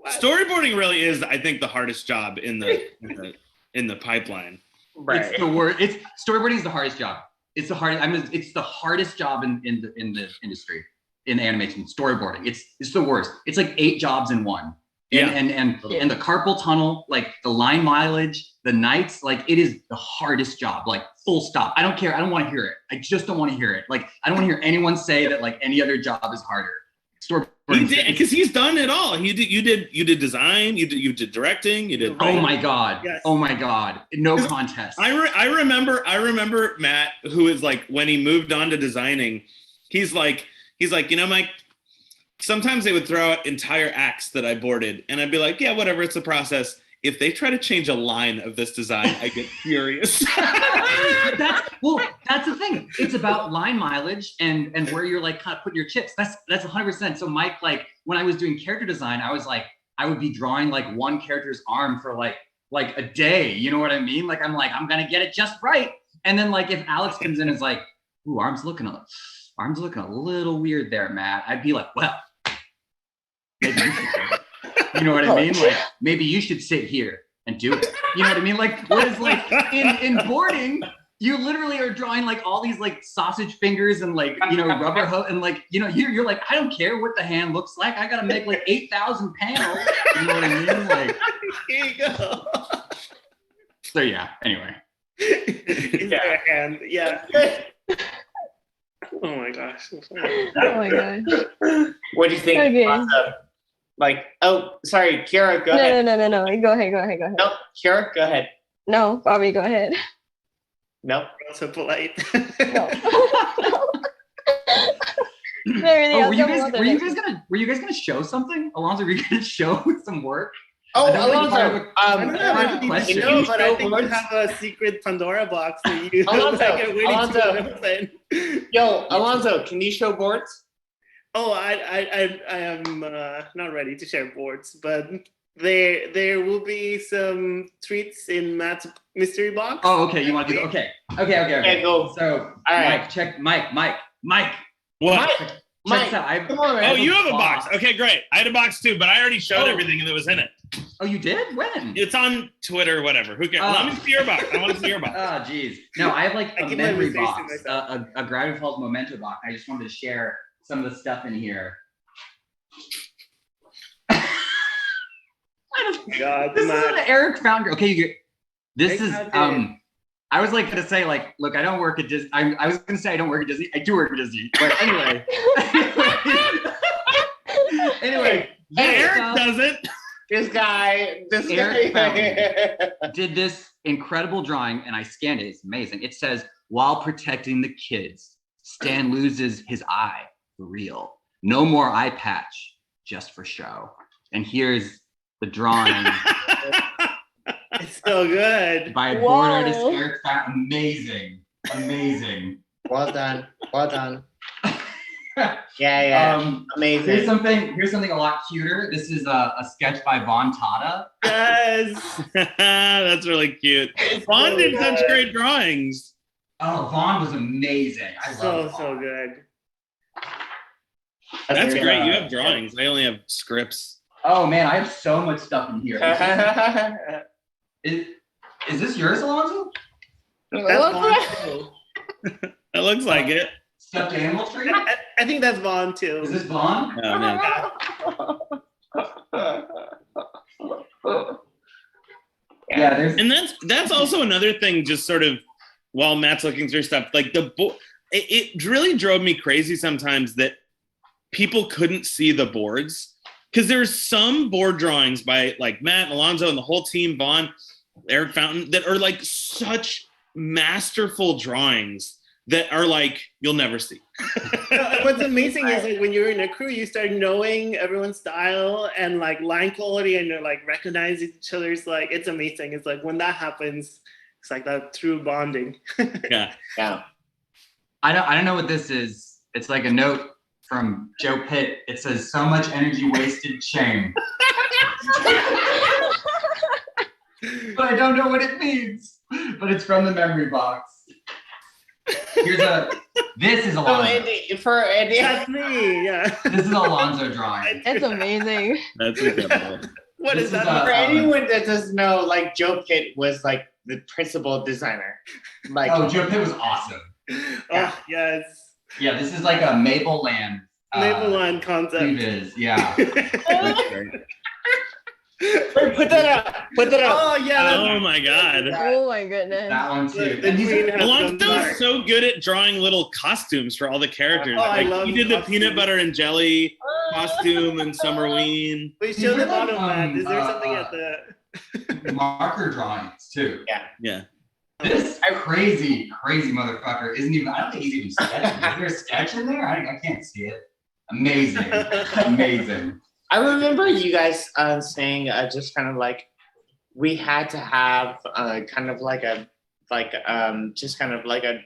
Storyboarding really is, I think, the hardest job in the pipeline. Right. It's the worst. Storyboarding is the hardest job. It's the hardest. I mean, it's the hardest job in the industry in animation. Storyboarding. It's the worst. It's like 8 jobs in one. And the carpal tunnel, like the line mileage, the nights, like it is the hardest job, like full stop. I don't care. I don't want to hear it. I just don't want to hear it. Like I don't want to hear anyone say that like any other job is harder. He did, because he's done it all. You did design, you did directing, you did. Oh my god! Yes. Oh my god! No contest. I remember Matt, who is like when he moved on to designing, he's like, you know, Mike. Sometimes they would throw out entire acts that I boarded, and I'd be like, yeah, whatever, it's a process. If they try to change a line of this design, I get furious. That's the thing. It's about line mileage and where you're like kind of putting your chips. That's 100%. So Mike, like when I was doing character design, I was like, I would be drawing like one character's arm for like a day. You know what I mean? Like I'm gonna get it just right. And then like if Alex comes in and is like, ooh, arm's looking a little weird there, Matt. I'd be like, well, maybe you should. You know what I mean? Like maybe you should sit here and do it. You know what I mean? Like whereas like in boarding, you literally are drawing like all these like sausage fingers and like, you know, rubber hose and like, you know, you're like, I don't care what the hand looks like. I gotta make like 8,000 panels. You know what I mean? Like here you go. So yeah, anyway. Is there a hand? Yeah. Oh my gosh. Oh my gosh. What do you think? Okay. Like, oh, sorry, Kira, go ahead. No. Go ahead. No, Kira, go ahead. No, Bobby, go ahead. No. You're so polite. No. Were you guys gonna show something? Alonso, were you gonna show some work? Oh, Alonso, you know, but I think you have a secret Pandora box that you Alonso, can you show boards? Oh, I am not ready to share boards, but there will be some treats in Matt's mystery box. Oh, okay. You want to do okay. Okay, go. So, Mike. What? Mike, come on, you have a box. Okay, great. I had a box too, but I already showed everything that was in it. Oh, you did? When? It's on Twitter or whatever. Who cares? Let me see your box. I want to see your box. Oh, geez. No, I have like a memory box, a Gravity Falls memento box. I just wanted to share some of the stuff in here. God, This is an Eric Foundry. Okay, this is I was like gonna say like, look, I don't work at Disney. I was gonna say I don't work at Disney. I do work at Disney, but anyway. Anyway, Eric doesn't. This Eric guy did this incredible drawing, and I scanned it. It's amazing. It says, "While protecting the kids, Stan loses his eye for real. No more eye patch, just for show." And here's the drawing. It's so good. By a board artist, Eric Foundry. Amazing. Well done. Yeah. Amazing. Here's something a lot cuter. This is a sketch by Vaughn Tata. Yes. That's really cute. Vaughn did such great drawings. Oh, Vaughn was amazing. I love so good. That's great. You have drawings. I only have scripts. Oh man, I have so much stuff in here. Is this yours, Alonso? That's Vaughn too. It looks like it. Stuffed animal tree? I think that's Vaughn too. Is this Vaughn? Oh, man. Yeah, and that's also another thing. Just sort of while Matt's looking through stuff, like it really drove me crazy sometimes that people couldn't see the boards, because there's some board drawings by like Matt and Alonzo and the whole team, Vaughn, Eric Fountain, that are like such masterful drawings that are like you'll never see. What's amazing is like when you're in a crew, you start knowing everyone's style and like line quality, and you're like recognizing each other's, like it's amazing. It's like when that happens, it's like that true bonding. Yeah. I don't know what this is. It's like a note from Joe Pitt. It says, "So much energy wasted, shame." But I don't know what it means. But it's from the memory box. This is Alonzo. For Andy. That's me, yeah. This is Alonzo drawing. It's amazing. That's incredible. What This is that? is For anyone that doesn't know, like Joe Pitt was like the principal designer. Like, Oh, Joe Pitt was awesome. Oh, yes. Yeah, this is like a Mabel Land. Maple line concept. Previs, yeah. Wait, put that up. Oh, yeah. Oh my God. Oh my goodness. That one too. The And these queen are, has Alonzo gone is so good at drawing little costumes for all the characters. Oh, I like love he did the costumes. peanut butter and jelly costume in Summerween. Wait, show the These are like, bottom, Matt. Is there something at the... marker drawings too. Yeah. This crazy motherfucker isn't even. I don't think he's even sketching. Is there a sketch in there? I can't see it. Amazing. I remember you guys saying just kind of like we had to have kind of like a just kind of like a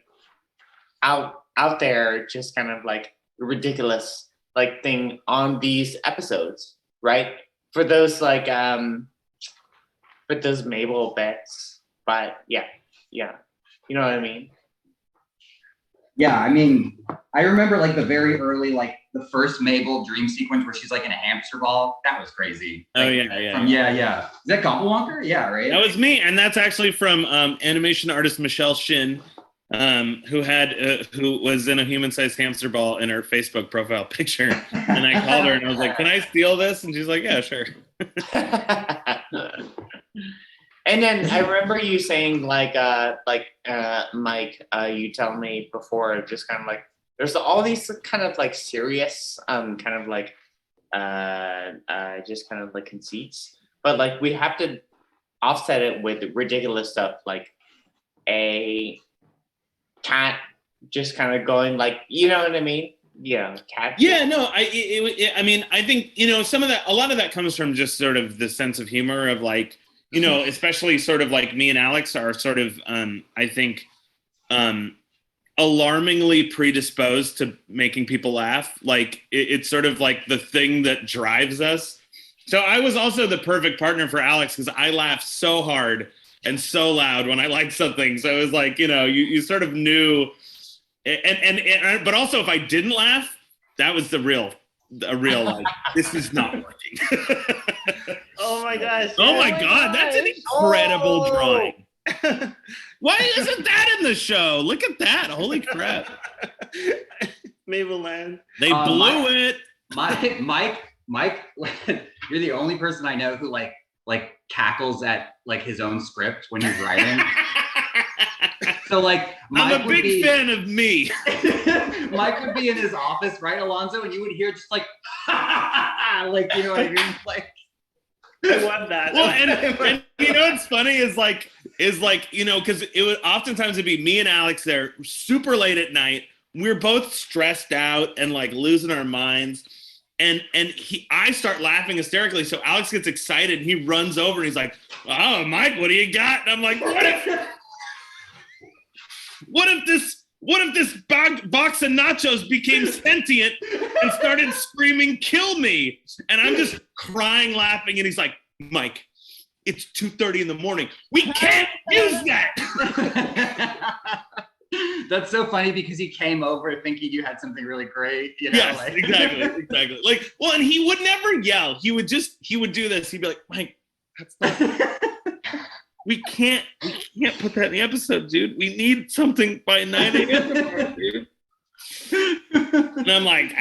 out there just kind of like ridiculous like thing on these episodes, right? For those like for those Mabel bits, but yeah, you know what I mean. Yeah, I mean, I remember like the very early, like the first Mabel dream sequence where she's like in a hamster ball. That was crazy. Oh, Like, yeah. Is that Gobblewonker? Yeah, right. That was me, and that's actually from animation artist Michelle Shin, who was in a human-sized hamster ball in her Facebook profile picture. And I called her and I was like, "Can I steal this?" And she's like, "Yeah, sure." And then I remember you saying like Mike, you tell me before, just kind of like there's all these kind of like serious kind of like just kind of like conceits, but like we have to offset it with ridiculous stuff like a cat just kind of going like, you know what I mean? Yeah, cat. Yeah, no, I mean, I think, you know, a lot of that comes from just sort of the sense of humor of like, you know, especially sort of like me and Alex are sort of, I think, alarmingly predisposed to making people laugh. Like it's sort of like the thing that drives us. So I was also the perfect partner for Alex because I laughed so hard and so loud when I liked something. So it was like, you know, you sort of knew, but also if I didn't laugh, that was a real like, this is not working. Oh my gosh. Oh my God, that's an incredible drawing. Why isn't that in the show? Look at that. Holy crap. Mabel Land. They blew it. Mike, you're the only person I know who like like cackles at like his own script when he's writing. So like Mike I'm a big fan of me. Mike would be in his office, right, Alonzo, and you would hear just like like, you know what I mean? Like I love that. Well, and you know what's funny is like, you know, because it would oftentimes it'd be me and Alex there super late at night. We're both stressed out and like losing our minds. And I start laughing hysterically. So Alex gets excited and he runs over and he's like, "Oh, Mike, what do you got?" And I'm like, what if this box of nachos became sentient and started screaming, "Kill me"? And I'm just crying, laughing. And he's like, "Mike, it's 2:30 in the morning. We can't use that." That's so funny because he came over thinking you had something really great. You know, yes, like. exactly. Like, well, and he would never yell. He would do this. He'd be like, "Mike, that's not." We can't put that in the episode, dude. We need something by 9 a.m. tomorrow, dude. And I'm like,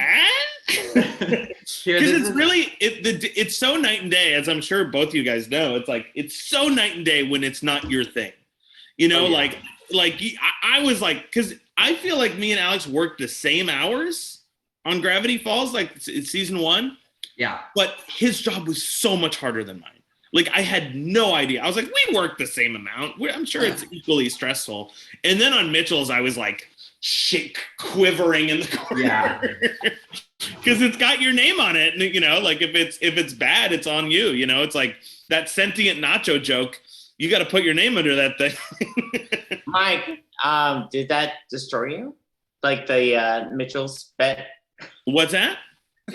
because it's so night and day, as I'm sure both of you guys know. It's like it's so night and day when it's not your thing, you know. Like I was like, because I feel like me and Alex worked the same hours on Gravity Falls, like it's season 1. Yeah, but his job was so much harder than mine. Like, I had no idea. I was like, we work the same amount. I'm sure it's equally stressful. And then on Mitchell's, I was like, quivering in the corner. Yeah. Because it's got your name on it. And, you know, like, if it's bad, it's on you. You know, it's like that sentient nacho joke. You got to put your name under that thing. Mike, did that destroy you? Like the Mitchell's bet? What's that?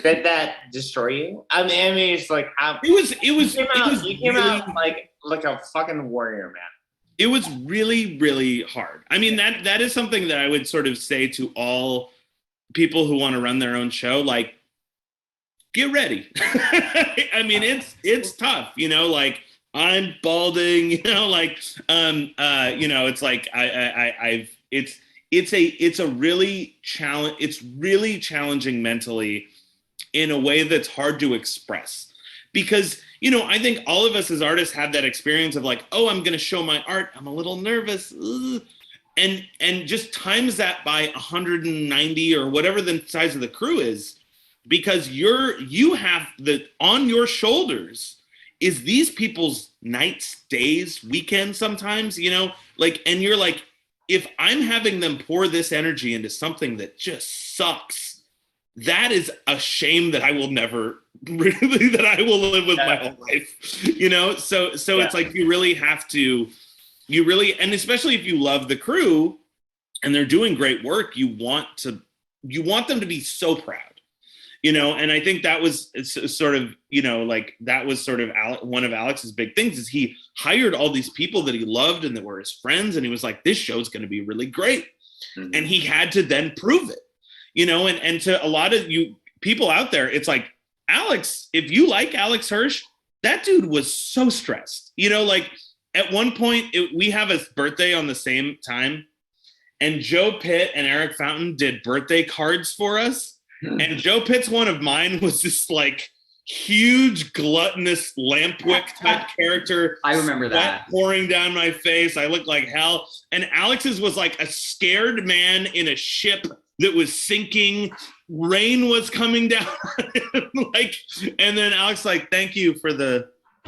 Did that destroy you? I mean, it's like you came out like a fucking warrior, man. It was really, really hard. I mean, that is something that I would sort of say to all people who want to run their own show. Like, get ready. I mean, it's tough. You know, like I'm balding. You know, like you know, it's like it's really challenging mentally, in a way that's hard to express. Because, you know, I think all of us as artists have that experience of like, oh, I'm going to show my art. I'm a little nervous. Ugh. And just times that by 190 or whatever the size of the crew is, because you have on your shoulders is these people's nights, days, weekends sometimes, you know, like, and you're like, if I'm having them pour this energy into something that just sucks, that is a shame that I will never really, that I will live with my whole life, you know? So it's like, you really have to, and especially if you love the crew and they're doing great work, you want them to be so proud, you know? And I think that was sort of, you know, like that was sort of one of Alex's big things is he hired all these people that he loved and that were his friends. And he was like, this show's going to be really great. Mm-hmm. And he had to then prove it. You know, and to a lot of you people out there, it's like, Alex, if you like Alex Hirsch, that dude was so stressed. You know, like at one point, we have a birthday on the same time, and Joe Pitt and Eric Fountain did birthday cards for us. And Joe Pitt's one of mine was this like huge gluttonous Lampwick type character. I remember that. Pouring down my face. I looked like hell. And Alex's was like a scared man in a ship that was sinking. Rain was coming down. Like, and then Alex like, thank you for the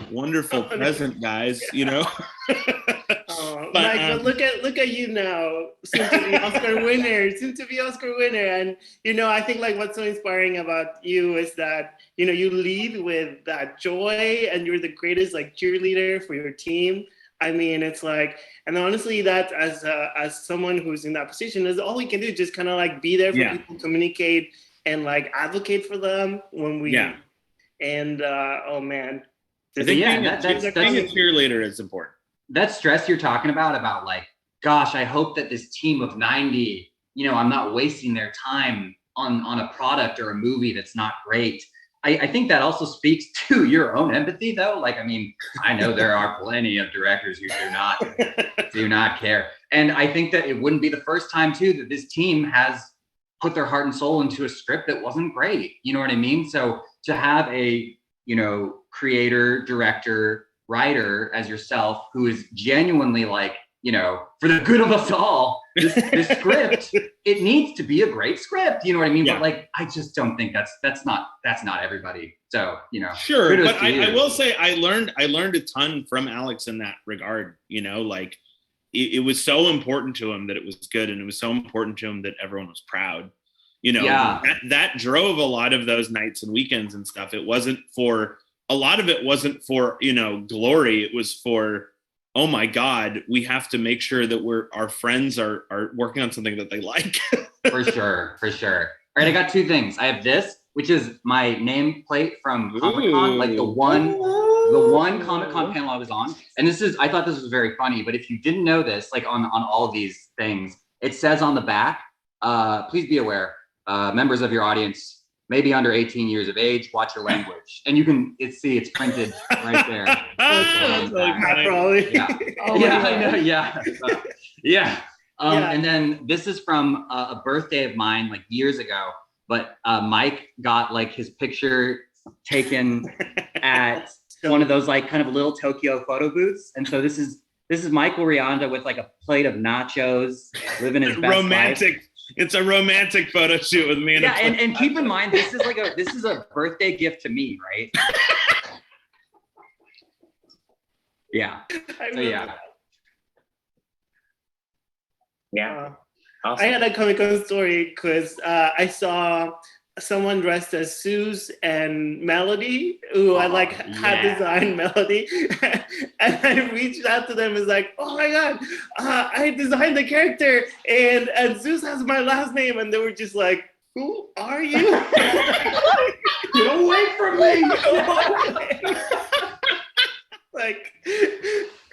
wonderful present, guys, you know. But look at you now, soon to be Oscar winner. And you know, I think like what's so inspiring about you is that, you know, you lead with that joy and you're the greatest like cheerleader for your team. I mean, it's like, and honestly, that as someone who's in that position, is all we can do, just kind of like be there for people, communicate, and like advocate for them when we. Yeah. And oh man, I think being a cheerleader is important. That stress you're talking about like, gosh, I hope that this team of 90, you know, I'm not wasting their time on a product or a movie that's not great. I think that also speaks to your own empathy, though. Like, I mean, I know there are plenty of directors who do not care. And I think that it wouldn't be the first time, too, that this team has put their heart and soul into a script that wasn't great. You know what I mean? So to have a, you know, creator, director, writer as yourself who is genuinely like, you know, for the good of us all, this script, it needs to be a great script. You know what I mean? Yeah. But like, I just don't think that's not everybody. So, you know, sure. But I will say I learned a ton from Alex in that regard. You know, like it was so important to him that it was good, and it was so important to him that everyone was proud. You know, that drove a lot of those nights and weekends and stuff. A lot of it wasn't for, you know, glory. It was for, oh my God, we have to make sure that our friends are working on something that they like. For sure. All right, I got two things. I have this, which is my nameplate from Comic-Con, like the one Comic-Con panel I was on. And I thought this was very funny, but if you didn't know this, like on all of these things, it says on the back, please be aware, members of your audience, maybe under 18 years of age, watch your language. And you can see it's printed right there. Probably. Yeah. Oh, yeah, I know. Yeah. Yeah. And then this is from a birthday of mine, like years ago. But Mike got like his picture taken at one of those like kind of little Tokyo photo booths. And so this is Michael Rianda with like a plate of nachos, living his best romantic life. It's a romantic photo shoot with me. And keep in mind, this is a birthday gift to me, right? Yeah. So yeah. Yeah. Awesome. I had a Comic-Con story because I saw someone dressed as Suze and Melody, who I had designed Melody, and I reached out to them and was like, "Oh my God, I designed the character, and Suze has my last name," and they were just like, "Who are you? Get away from me!" Like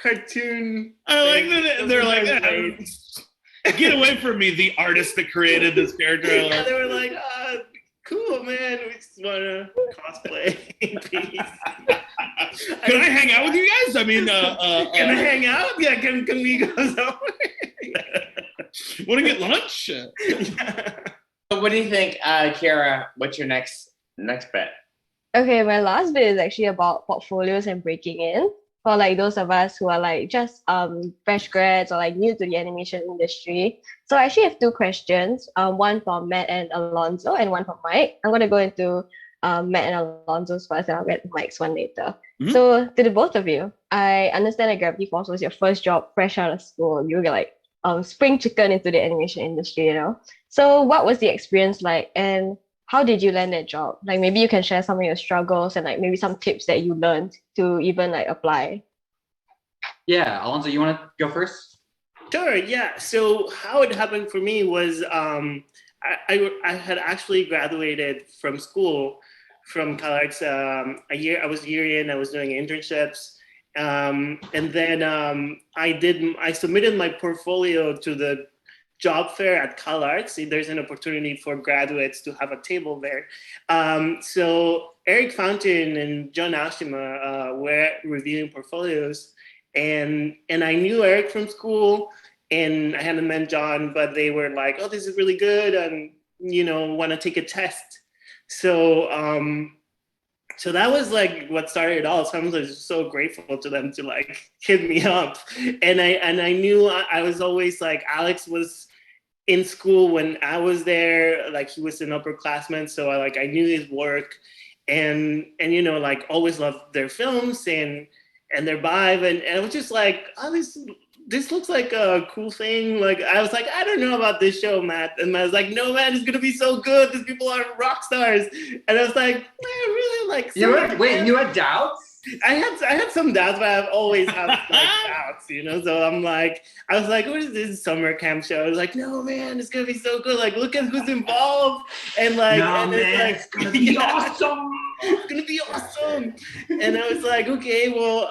cartoon. I like that they're like, "Get away from me, the artist that created this character." Yeah, they were like, "Cool, man. We just want to cosplay in peace." Can I hang out with you guys? I mean, can I hang out? Yeah, can we go somewhere? Want to get lunch? Yeah. What do you think, Kiara? What's your next bet? Okay, my last bit is actually about portfolios and breaking in. For like those of us who are like just fresh grads or like new to the animation industry. So I actually have two questions, one for Matt and Alonso and one for Mike. I'm going to go into Matt and Alonso's first, and I'll get Mike's one later. Mm-hmm. So to the both of you, I understand that Gravity Falls was your first job fresh out of school. You were like spring chicken into the animation industry, you know? So what was the experience like, and how did you land that job? Like maybe you can share some of your struggles and like maybe some tips that you learned to even like apply. Yeah, Alonso, you want to go first? Sure. Yeah. So how it happened for me was I had actually graduated from school from CalArts I was a year in. I was doing internships, and then I submitted my portfolio to the job fair at CalArts. There's an opportunity for graduates to have a table there. So Eric Fountain and John Ashima were reviewing portfolios, and I knew Eric from school, and I hadn't met John, but they were like, "Oh, this is really good, and want to take a test." So so that was like what started it all. So I was so grateful to them to like hit me up, and I knew I was always like, Alex was in school when I was there, like he was an upperclassman, so I knew his work, and like always loved their films and their vibe, and I was just like, oh, this looks like a cool thing. Like I was like, I don't know about this show, Matt, and I was like, no, man, it's gonna be so good. These people are rock stars, and I was like, I really like. You had doubts? I had some doubts, but I've always had like doubts, So I was like, what is this summer camp show? I was like, no, man, it's gonna be so good. Like, look at who's involved, and like, no, and man, it's gonna be awesome. It's gonna be awesome. And I was like, okay, well,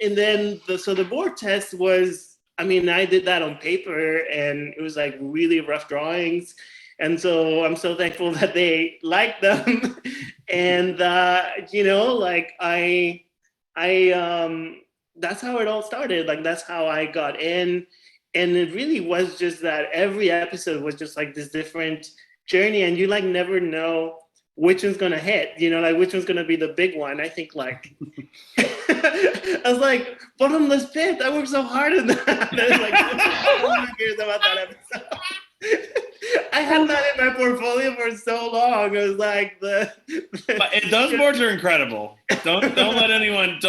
and then the board test was, I did that on paper, and it was like really rough drawings. And so I'm so thankful that they liked them. And, that's how it all started. Like, that's how I got in. And it really was just that every episode was just like this different journey. And you like never know which one's gonna hit, like which one's gonna be the big one. I think like I was like, bottomless pit, I worked so hard on that. I was like, I'm curious about that episode. I had that in my portfolio for so long. It was like but those boards are incredible. Don't let anyone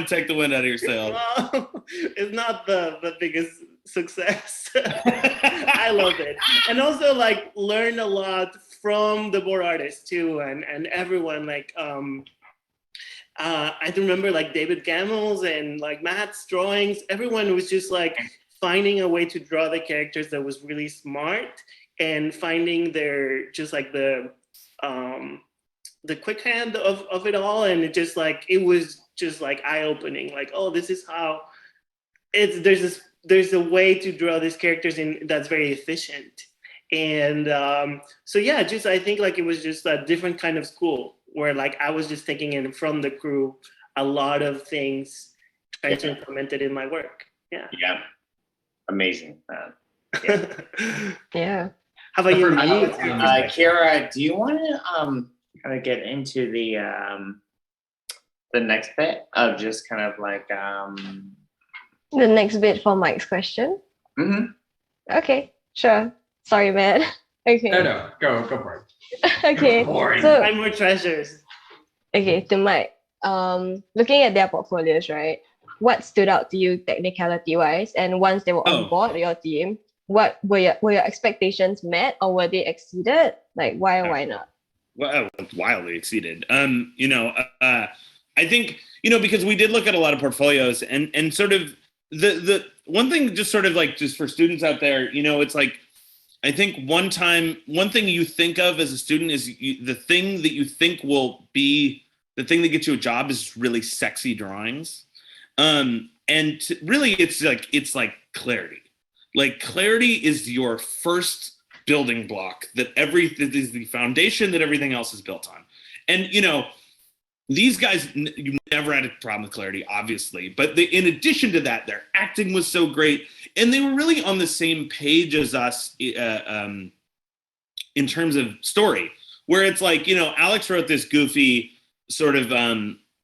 take the wind out of your sail. Well, it's not the biggest success. I love it, and also like learn a lot from the board artists too, and everyone like I remember like David Gamel's and like Matt's drawings. Everyone was just like finding a way to draw the characters that was really smart, and finding their just like the quick hand of it all. And it just like, it was just like eye-opening, like, oh, this is how there's a way to draw these characters in that's very efficient. And so yeah, just I think like it was just a different kind of school where like I was just taking in from the crew a lot of things, trying to implement it in my work. Yeah. Amazing. Yeah. How about you? Kira, do you want to kind of get into the next bit of just kind of like the next bit for Mike's question? Mm-hmm. Okay, sure. Sorry, Matt. Okay. No, go for it. Okay. So find more treasures. Okay, to Mike. Looking at their portfolios, right? What stood out to you technicality-wise? And once they were on board your team, what were your expectations met or were they exceeded? Like why or why not? Well, wildly exceeded. I think, because we did look at a lot of portfolios and sort of the one thing, just sort of like just for students out there, it's like, I think one thing you think of as a student is the thing that you think will be the thing that gets you a job is really sexy drawings. Really it's like clarity. Like clarity is your first building block that is the foundation that everything else is built on. And, these guys, you never had a problem with clarity, obviously, but in addition to that, their acting was so great. And they were really on the same page as us in terms of story, where it's like, Alex wrote this goofy sort of,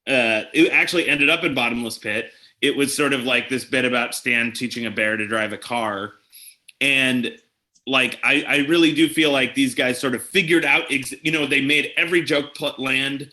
it actually ended up in Bottomless Pit. It was sort of like this bit about Stan teaching a bear to drive a car. And like, I really do feel like these guys sort of figured out, they made every joke land.